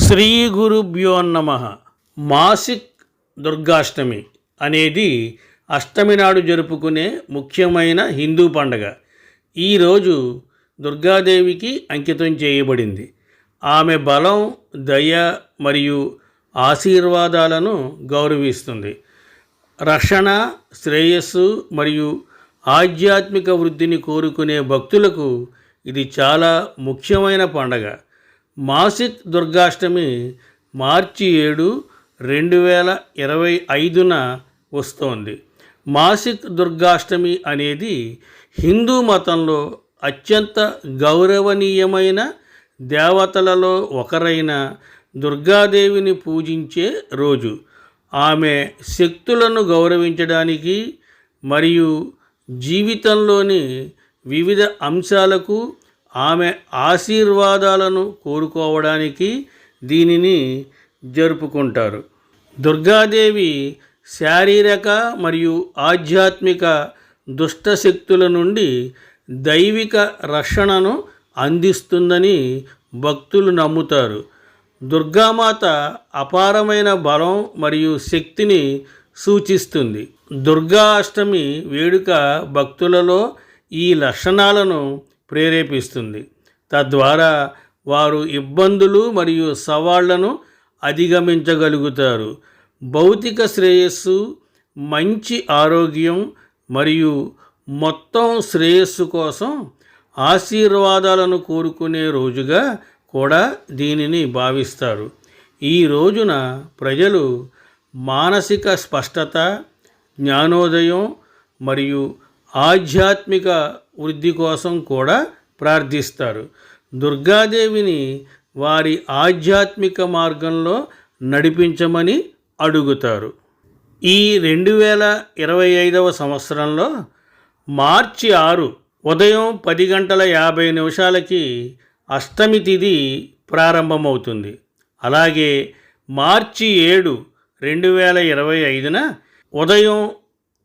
శ్రీ గురుభ్యో నమః. మాసిక్ దుర్గాష్టమి అనేది అష్టమి నాడు జరుపుకునే ముఖ్యమైన హిందూ పండగ. ఈరోజు దుర్గాదేవికి అంకితం చేయబడింది. ఆమె బలం, దయ మరియు ఆశీర్వాదాలను గౌరవిస్తుంది. రక్షణ, శ్రేయస్సు మరియు ఆధ్యాత్మిక వృద్ధిని కోరుకునే భక్తులకు ఇది చాలా ముఖ్యమైన పండగ. మాసిక్ దుర్గాష్టమి మార్చి 7, 2025న వస్తోంది. మాసిక్ దుర్గాష్టమి అనేది హిందూ మతంలో అత్యంత గౌరవనీయమైన దేవతలలో ఒకరైన దుర్గాదేవిని పూజించే రోజు. ఆమె శక్తులను గౌరవించడానికి మరియు జీవితంలోని వివిధ అంశాలకు ఆమె ఆశీర్వాదాలను కోరుకోవడానికి దీనిని జరుపుకుంటారు. దుర్గాదేవి శారీరక మరియు ఆధ్యాత్మిక దుష్టశక్తుల నుండి దైవిక రక్షణను అందిస్తుందని భక్తులు నమ్ముతారు. దుర్గామాత అపారమైన బలం మరియు శక్తిని సూచిస్తుంది. దుర్గా అష్టమి వేడుక భక్తులలో ఈ లక్షణాలను ప్రేరేపిస్తుంది. తద్వారా వారు ఇబ్బందులు మరియు సవాళ్లను అధిగమించగలుగుతారు. భౌతిక శ్రేయస్సు, మంచి ఆరోగ్యం మరియు మొత్తం శ్రేయస్సు కోసం ఆశీర్వాదాలను కోరుకునే రోజుగా కూడా దీనిని భావిస్తారు. ఈ రోజున ప్రజలు మానసిక స్పష్టత, జ్ఞానోదయం మరియు ఆధ్యాత్మిక వృద్ధి కోసం కూడా ప్రార్థిస్తారు. దుర్గాదేవిని వారి ఆధ్యాత్మిక మార్గంలో నడిపించమని అడుగుతారు. ఈ 2025వ సంవత్సరంలో మార్చి 6 ఉదయం 10:50 అష్టమి తిథి ప్రారంభమవుతుంది. అలాగే మార్చి 7, 2025న ఉదయం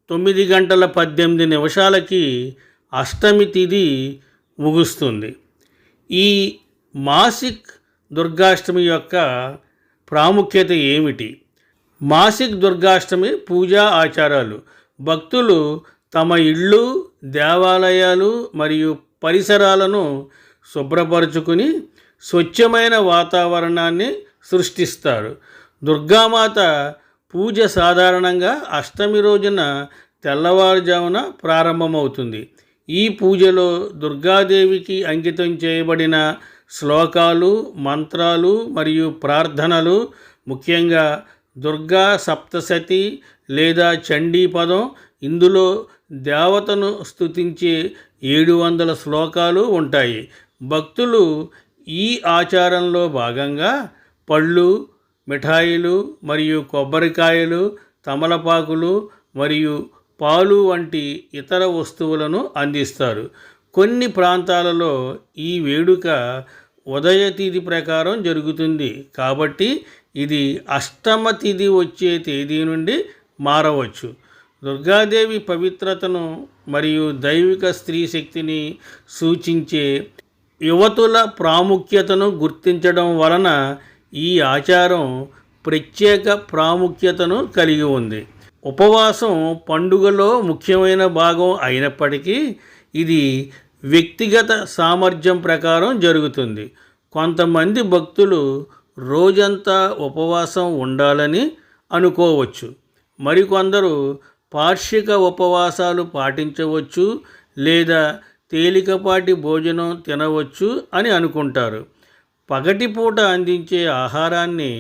9:18 అష్టమి తిథి ముగుస్తుంది. ఈ మాసిక్ దుర్గాష్టమి యొక్క ప్రాముఖ్యత ఏమిటి? మాసిక్ దుర్గాష్టమి పూజా ఆచారాలు. భక్తులు తమ ఇళ్ళు, దేవాలయాలు మరియు పరిసరాలను శుభ్రపరచుకుని స్వచ్ఛమైన వాతావరణాన్ని సృష్టిస్తారు. దుర్గామాత పూజ సాధారణంగా అష్టమి రోజున తెల్లవారుజామున ప్రారంభమవుతుంది. ఈ పూజలో దుర్గాదేవికి అంకితం చేయబడిన శ్లోకాలు, మంత్రాలు మరియు ప్రార్థనలు, ముఖ్యంగా దుర్గా సప్తశతి లేదా చండీ పదం, ఇందులో దేవతను స్తుతించే 700 శ్లోకాలు ఉంటాయి. భక్తులు ఈ ఆచారంలో భాగంగా పళ్ళు, మిఠాయిలు మరియు కొబ్బరికాయలు, తమలపాకులు మరియు పాలు వంటి ఇతర వస్తువులను అందిస్తారు. కొన్ని ప్రాంతాలలో ఈ వేడుక ఉదయ తిథి ప్రకారం జరుగుతుంది కాబట్టి ఇది అష్టమ తిథి వచ్చే తేదీ నుండి మారవచ్చు. దుర్గాదేవి పవిత్రతను మరియు దైవిక స్త్రీ శక్తిని సూచించే యువతుల ప్రాముఖ్యతను గుర్తించడం వలన ఈ ఆచారం ప్రత్యేక ప్రాముఖ్యతను కలిగి ఉంది. ఉపవాసం పండుగలో ముఖ్యమైన భాగం అయినప్పటికీ ఇది వ్యక్తిగత సామర్థ్యం ప్రకారం జరుగుతుంది. కొంతమంది భక్తులు రోజంతా ఉపవాసం ఉండాలని అనుకోవచ్చు. మరికొందరు పాక్షిక ఉపవాసాలు పాటించవచ్చు లేదా తేలికపాటి భోజనం తినవచ్చు అని అనుకుంటారు. పగటిపూట అందించే ఆహారాన్ని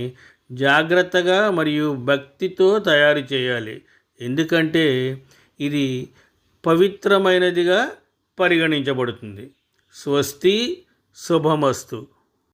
జాగ్రత్తగా మరియు భక్తితో తయారు చేయాలి, ఎందుకంటే ఇది పవిత్రమైనదిగా పరిగణించబడుతుంది. స్వస్తి, శుభమస్తు.